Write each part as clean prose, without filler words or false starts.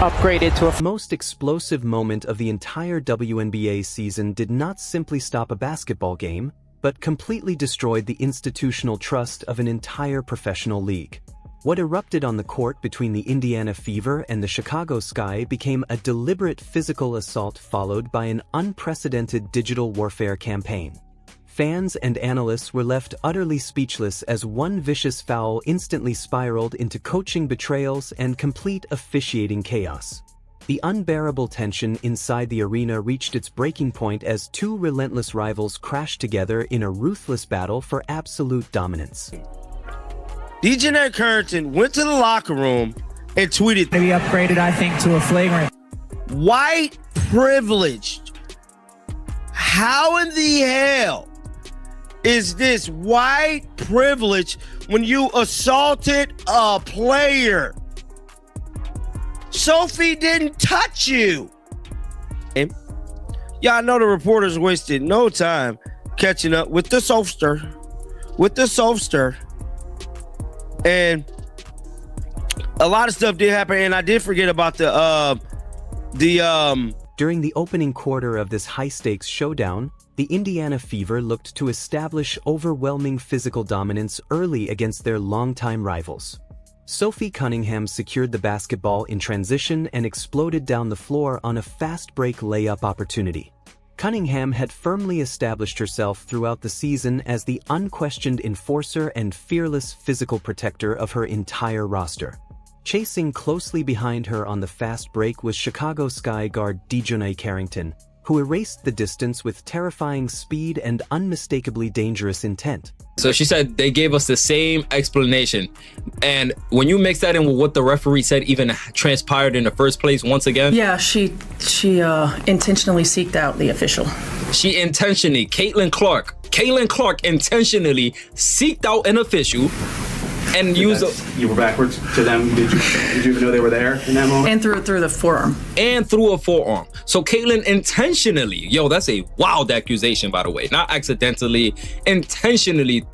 upgraded to a... The most explosive moment of the entire WNBA season did not simply stop a basketball game, but completely destroyed the institutional trust of an entire professional league. What erupted on the court between the Indiana Fever and the Chicago Sky became a deliberate physical assault followed by an unprecedented digital warfare campaign. Fans and analysts were left utterly speechless as one vicious foul instantly spiraled into coaching betrayals and complete officiating chaos. The unbearable tension inside the arena reached its breaking point as two relentless rivals crashed together in a ruthless battle for absolute dominance. DeJounte Carrington went to the locker room and tweeted, To be upgraded, I think, to a flagrant. "White privileged. How in the hell is this white privilege when you assaulted a player? Sophie didn't touch you." And y'all know the reporters wasted no time catching up with the soapster. And a lot of stuff did happen, and I did forget about During the opening quarter of this high-stakes showdown, the Indiana Fever looked to establish overwhelming physical dominance early against their longtime rivals. Sophie Cunningham secured the basketball in transition and exploded down the floor on a fast-break layup opportunity. Cunningham had firmly established herself throughout the season as the unquestioned enforcer and fearless physical protector of her entire roster. Chasing closely behind her on the fast break was Chicago Sky guard DeJounte Carrington, who erased the distance with terrifying speed and unmistakably dangerous intent. So she said they gave us the same explanation. And when you mix that in with what the referee said even transpired in the first place once again. Yeah, she intentionally seeked out the official. She intentionally, Caitlin Clark intentionally seeked out an official and used You were backwards to them. Did you even know they were there in that moment? And through the forearm. And through a forearm. So Caitlin intentionally, that's a wild accusation, by the way, not accidentally, intentionally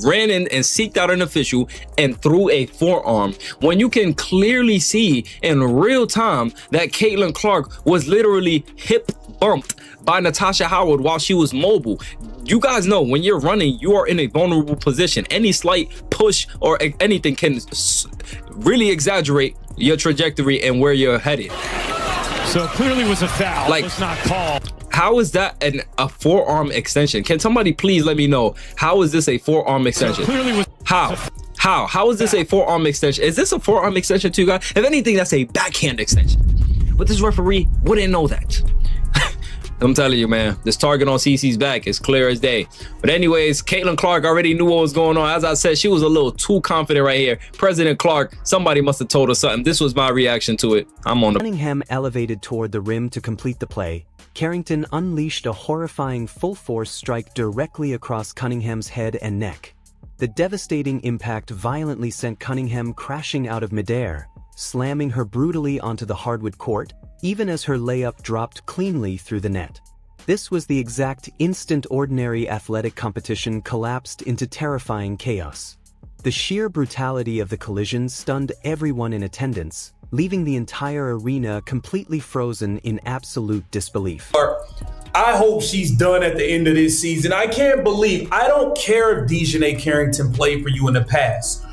ran in and seeked out an official and threw a forearm, when you can clearly see in real time that Caitlin Clark was literally hip bumped by Natasha Howard while she was mobile. You guys know when you're running, you are in a vulnerable position. Any slight push or anything can really exaggerate your trajectory and where you're headed. So clearly was a foul. Like, was not called. How is that a forearm extension? Can somebody please let me know, how is this a forearm extension? So clearly was How is this a forearm extension? Is this a forearm extension to you guys? If anything, that's a backhand extension. But this referee wouldn't know that. I'm telling you, man, this target on CeCe's back is clear as day. But anyways, Caitlin Clark already knew what was going on. As I said, she was a little too confident right here. President Clark, somebody must have told her something. This was my reaction to it. Cunningham elevated toward the rim to complete the play. Carrington unleashed a horrifying full-force strike directly across Cunningham's head and neck. The devastating impact violently sent Cunningham crashing out of midair, slamming her brutally onto the hardwood court, even as her layup dropped cleanly through the net. This was the exact instant ordinary athletic competition collapsed into terrifying chaos. The sheer brutality of the collision stunned everyone in attendance, leaving the entire arena completely frozen in absolute disbelief. I hope she's done at the end of this season. I can't believe, I don't care if DeJounte Carrington played for you in the past.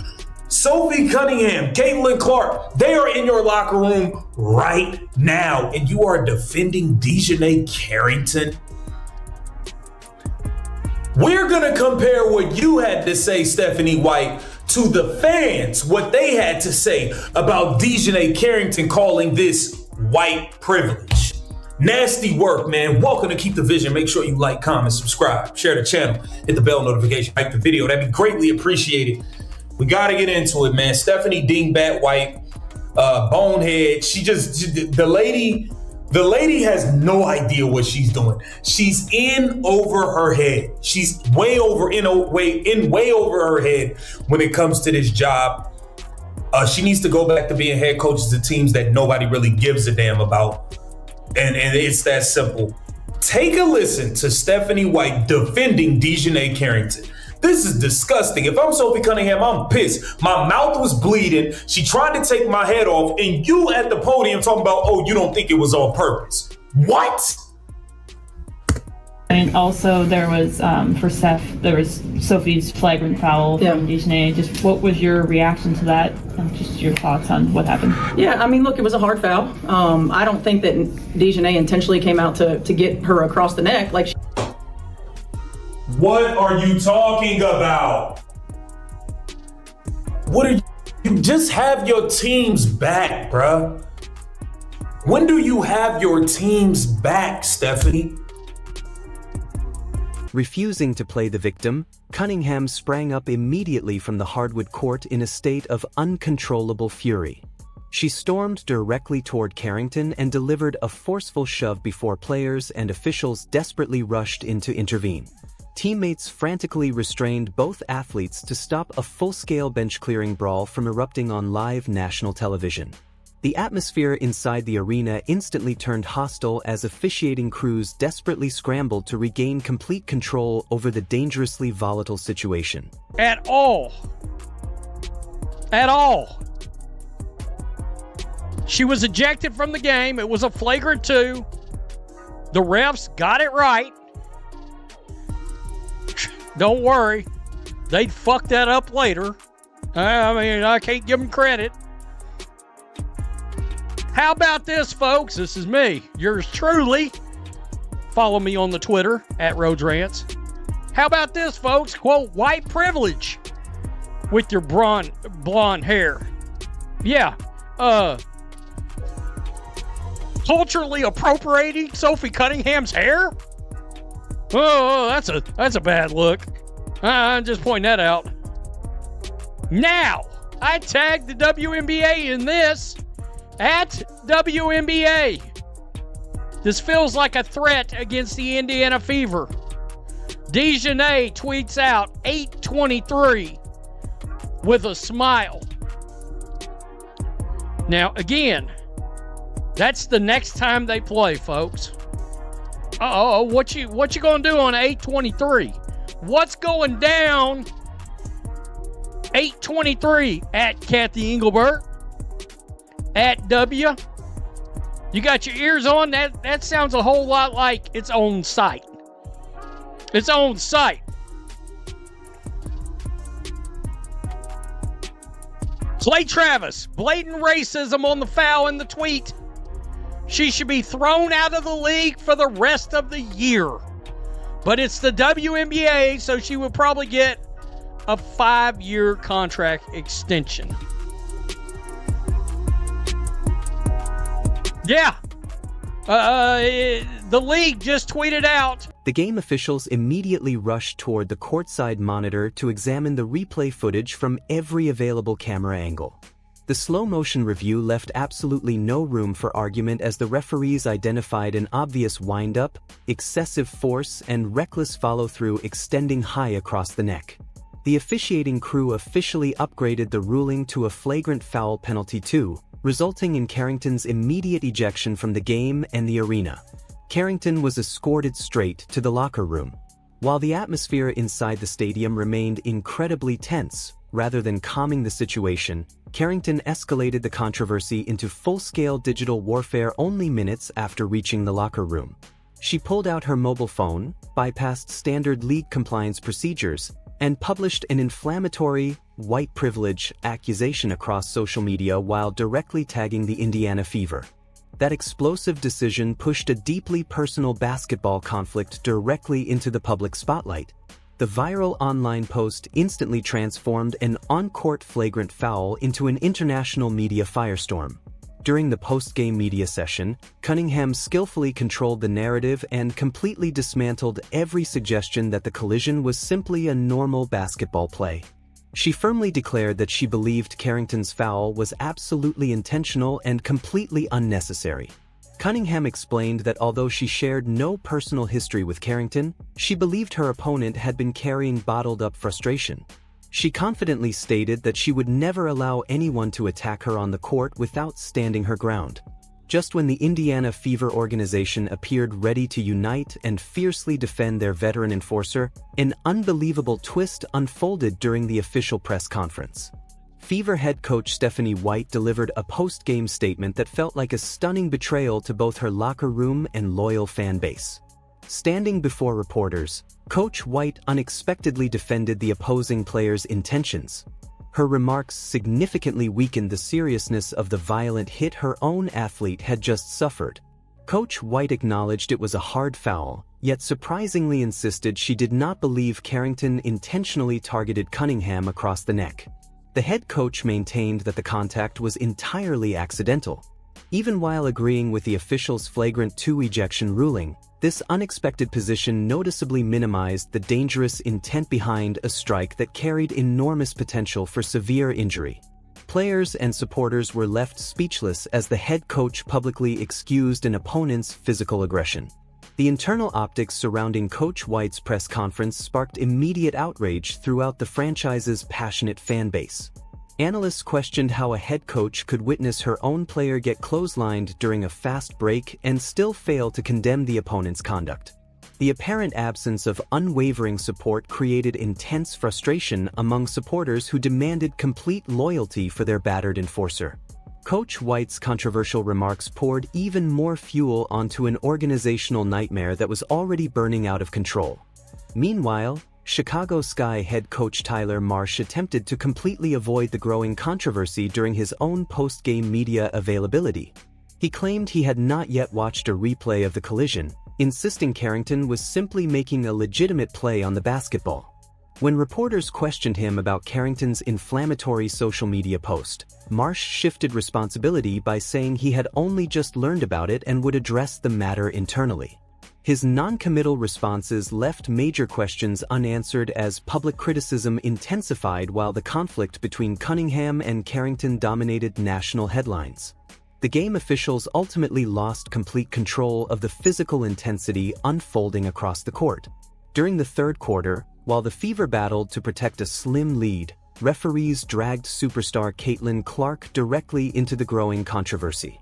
Sophie Cunningham, Caitlin Clark, they are in your locker room right now, and you are defending DeJounte Carrington. We're gonna compare what you had to say, Stephanie White, to the fans, what they had to say about DeJounte Carrington calling this white privilege. Nasty work, man. Welcome to Keep the Vision. Make sure you like, comment, subscribe, share the channel, hit the bell notification, like the video. That'd be greatly appreciated. We got to get into it, man. Stephanie Dingbat White, bonehead. The lady has no idea what she's doing. She's in over her head. She's way over her head when it comes to this job. She needs to go back to being head coaches of teams that nobody really gives a damn about. And it's that simple. Take a listen to Stephanie White defending DeJounte Carrington. This is disgusting. If I'm Sophie Cunningham, I'm pissed. My mouth was bleeding. She tried to take my head off, and you at the podium talking about, oh, you don't think it was on purpose. What? And also there was, for Seth, there was Sophie's flagrant foul from Dejanay. Just what was your reaction to that? And just your thoughts on what happened? Yeah, I mean, look, it was a hard foul. I don't think that Dejanay intentionally came out to get her across the neck. What are you talking about? What are you just have your team's back, bruh? When do you have your team's back, Stephanie? Refusing to play the victim, Cunningham sprang up immediately from the hardwood court in a state of uncontrollable fury. She stormed directly toward Carrington and delivered a forceful shove before players and officials desperately rushed in to intervene. Teammates frantically restrained both athletes to stop a full-scale bench-clearing brawl from erupting on live national television. The atmosphere inside the arena instantly turned hostile as officiating crews desperately scrambled to regain complete control over the dangerously volatile situation. At all. She was ejected from the game. It was a flagrant 2. The refs got it right. Don't worry. They'd fuck that up later. I mean, I can't give them credit. How about this, folks? This is me, yours truly. Follow me on the Twitter, @Rhodes How about this, folks? Quote, white privilege with your blonde hair. Yeah, culturally appropriating Sophie Cunningham's hair? Oh, that's a bad look. I'm just pointing that out. Now, I tagged the WNBA in this. At WNBA. This feels like a threat against the Indiana Fever. Dejanay tweets out 8:23 with a smile. Now, again, that's the next time they play, folks. What you gonna do on 8:23? What's going down 8:23 at Kathy Engelbert? At W. You got your ears on? That sounds a whole lot like its own site. Its own site. Clay Travis, blatant racism on the foul in the tweet. She should be thrown out of the league for the rest of the year. But it's the WNBA, so she would probably get a 5-year contract extension. Yeah. The league just tweeted out. The game officials immediately rushed toward the courtside monitor to examine the replay footage from every available camera angle. The slow-motion review left absolutely no room for argument as the referees identified an obvious wind-up, excessive force, and reckless follow-through extending high across the neck. The officiating crew officially upgraded the ruling to a flagrant foul penalty 2, resulting in Carrington's immediate ejection from the game and the arena. Carrington was escorted straight to the locker room. While the atmosphere inside the stadium remained incredibly tense, rather than calming the situation, Carrington escalated the controversy into full-scale digital warfare only minutes after reaching the locker room. She pulled out her mobile phone, bypassed standard league compliance procedures, and published an inflammatory, white privilege accusation across social media while directly tagging the Indiana Fever. That explosive decision pushed a deeply personal basketball conflict directly into the public spotlight. The viral online post instantly transformed an on-court flagrant foul into an international media firestorm. During the post-game media session, Cunningham skillfully controlled the narrative and completely dismantled every suggestion that the collision was simply a normal basketball play. She firmly declared that she believed Carrington's foul was absolutely intentional and completely unnecessary. Cunningham explained that although she shared no personal history with Carrington, she believed her opponent had been carrying bottled-up frustration. She confidently stated that she would never allow anyone to attack her on the court without standing her ground. Just when the Indiana Fever organization appeared ready to unite and fiercely defend their veteran enforcer, an unbelievable twist unfolded during the official press conference. Fever head coach Stephanie White delivered a post-game statement that felt like a stunning betrayal to both her locker room and loyal fan base. Standing before reporters, Coach White unexpectedly defended the opposing players' intentions. Her remarks significantly weakened the seriousness of the violent hit her own athlete had just suffered. Coach White acknowledged it was a hard foul, yet surprisingly insisted she did not believe Carrington intentionally targeted Cunningham across the neck. The head coach maintained that the contact was entirely accidental. Even while agreeing with the official's flagrant 2 ejection ruling, this unexpected position noticeably minimized the dangerous intent behind a strike that carried enormous potential for severe injury. Players and supporters were left speechless as the head coach publicly excused an opponent's physical aggression. The internal optics surrounding Coach White's press conference sparked immediate outrage throughout the franchise's passionate fan base. Analysts questioned how a head coach could witness her own player get clotheslined during a fast break and still fail to condemn the opponent's conduct. The apparent absence of unwavering support created intense frustration among supporters who demanded complete loyalty for their battered enforcer. Coach White's controversial remarks poured even more fuel onto an organizational nightmare that was already burning out of control. Meanwhile, Chicago Sky head coach Tyler Marsh attempted to completely avoid the growing controversy during his own post-game media availability. He claimed he had not yet watched a replay of the collision, insisting Carrington was simply making a legitimate play on the basketball. When reporters questioned him about Carrington's inflammatory social media post, Marsh shifted responsibility by saying he had only just learned about it and would address the matter internally. His non-committal responses left major questions unanswered as public criticism intensified while the conflict between Cunningham and Carrington dominated national headlines. The game officials ultimately lost complete control of the physical intensity unfolding across the court. During the third quarter, while the Fever battled to protect a slim lead, referees dragged superstar Caitlin Clark directly into the growing controversy.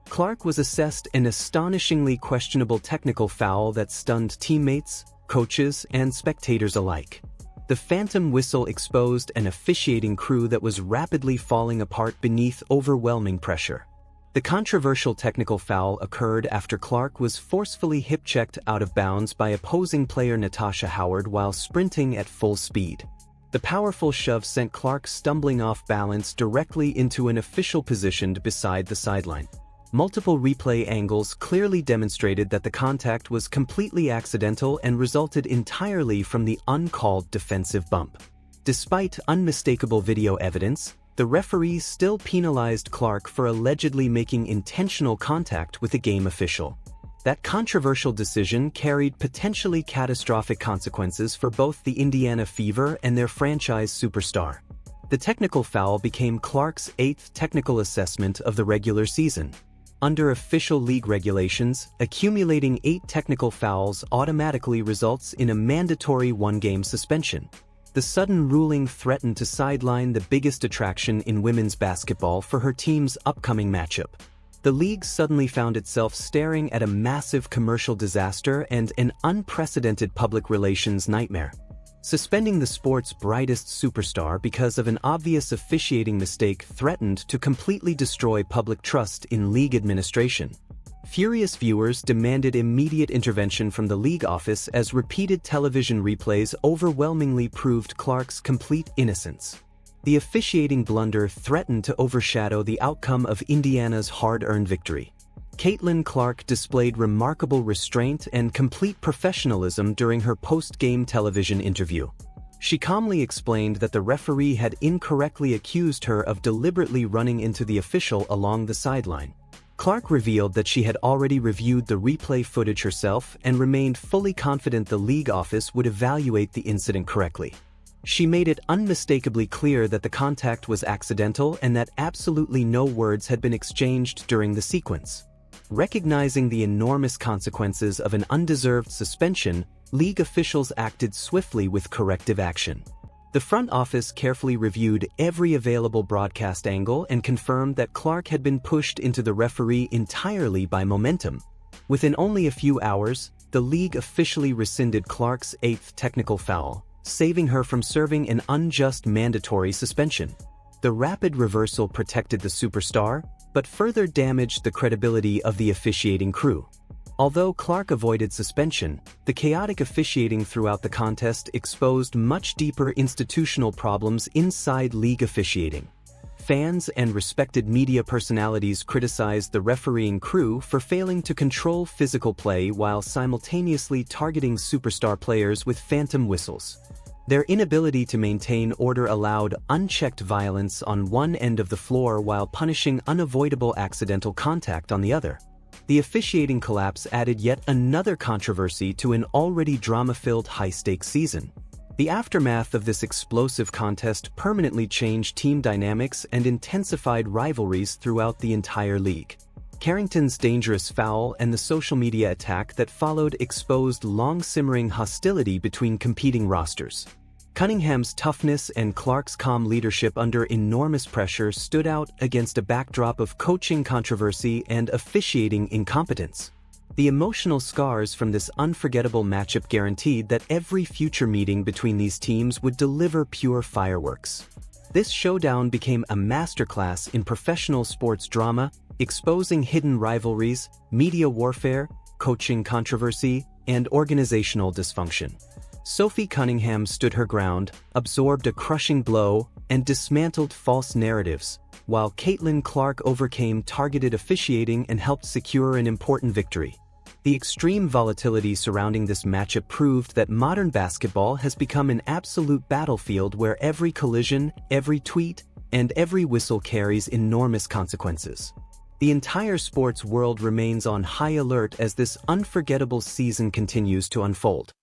Clark was assessed an astonishingly questionable technical foul that stunned teammates, coaches, and spectators alike. The phantom whistle exposed an officiating crew that was rapidly falling apart beneath overwhelming pressure. The controversial technical foul occurred after Clark was forcefully hip-checked out of bounds by opposing player Natasha Howard while sprinting at full speed. The powerful shove sent Clark stumbling off balance directly into an official positioned beside the sideline. Multiple replay angles clearly demonstrated that the contact was completely accidental and resulted entirely from the uncalled defensive bump. Despite unmistakable video evidence, the referees still penalized Clark for allegedly making intentional contact with the game official. That controversial decision carried potentially catastrophic consequences for both the Indiana Fever and their franchise superstar. The technical foul became Clark's 8th technical assessment of the regular season. Under official league regulations, accumulating 8 technical fouls automatically results in a mandatory 1-game suspension. The sudden ruling threatened to sideline the biggest attraction in women's basketball for her team's upcoming matchup. The league suddenly found itself staring at a massive commercial disaster and an unprecedented public relations nightmare. Suspending the sport's brightest superstar because of an obvious officiating mistake threatened to completely destroy public trust in league administration. Furious viewers demanded immediate intervention from the league office as repeated television replays overwhelmingly proved Clark's complete innocence. The officiating blunder threatened to overshadow the outcome of Indiana's hard-earned victory. Caitlin Clark displayed remarkable restraint and complete professionalism during her post-game television interview. She calmly explained that the referee had incorrectly accused her of deliberately running into the official along the sideline. Clark revealed that she had already reviewed the replay footage herself and remained fully confident the league office would evaluate the incident correctly. She made it unmistakably clear that the contact was accidental and that absolutely no words had been exchanged during the sequence. Recognizing the enormous consequences of an undeserved suspension, league officials acted swiftly with corrective action. The front office carefully reviewed every available broadcast angle and confirmed that Clark had been pushed into the referee entirely by momentum. Within only a few hours, the league officially rescinded Clark's 8th technical foul, saving her from serving an unjust mandatory suspension. The rapid reversal protected the superstar, but further damaged the credibility of the officiating crew. Although Clark avoided suspension, the chaotic officiating throughout the contest exposed much deeper institutional problems inside league officiating. Fans and respected media personalities criticized the refereeing crew for failing to control physical play while simultaneously targeting superstar players with phantom whistles. Their inability to maintain order allowed unchecked violence on one end of the floor while punishing unavoidable accidental contact on the other. The officiating collapse added yet another controversy to an already drama-filled high-stakes season. The aftermath of this explosive contest permanently changed team dynamics and intensified rivalries throughout the entire league. Carrington's dangerous foul and the social media attack that followed exposed long-simmering hostility between competing rosters. Cunningham's toughness and Clark's calm leadership under enormous pressure stood out against a backdrop of coaching controversy and officiating incompetence. The emotional scars from this unforgettable matchup guaranteed that every future meeting between these teams would deliver pure fireworks. This showdown became a masterclass in professional sports drama, exposing hidden rivalries, media warfare, coaching controversy, and organizational dysfunction. Sophie Cunningham stood her ground, absorbed a crushing blow, and dismantled false narratives, while Caitlin Clark overcame targeted officiating and helped secure an important victory. The extreme volatility surrounding this matchup proved that modern basketball has become an absolute battlefield where every collision, every tweet, and every whistle carries enormous consequences. The entire sports world remains on high alert as this unforgettable season continues to unfold.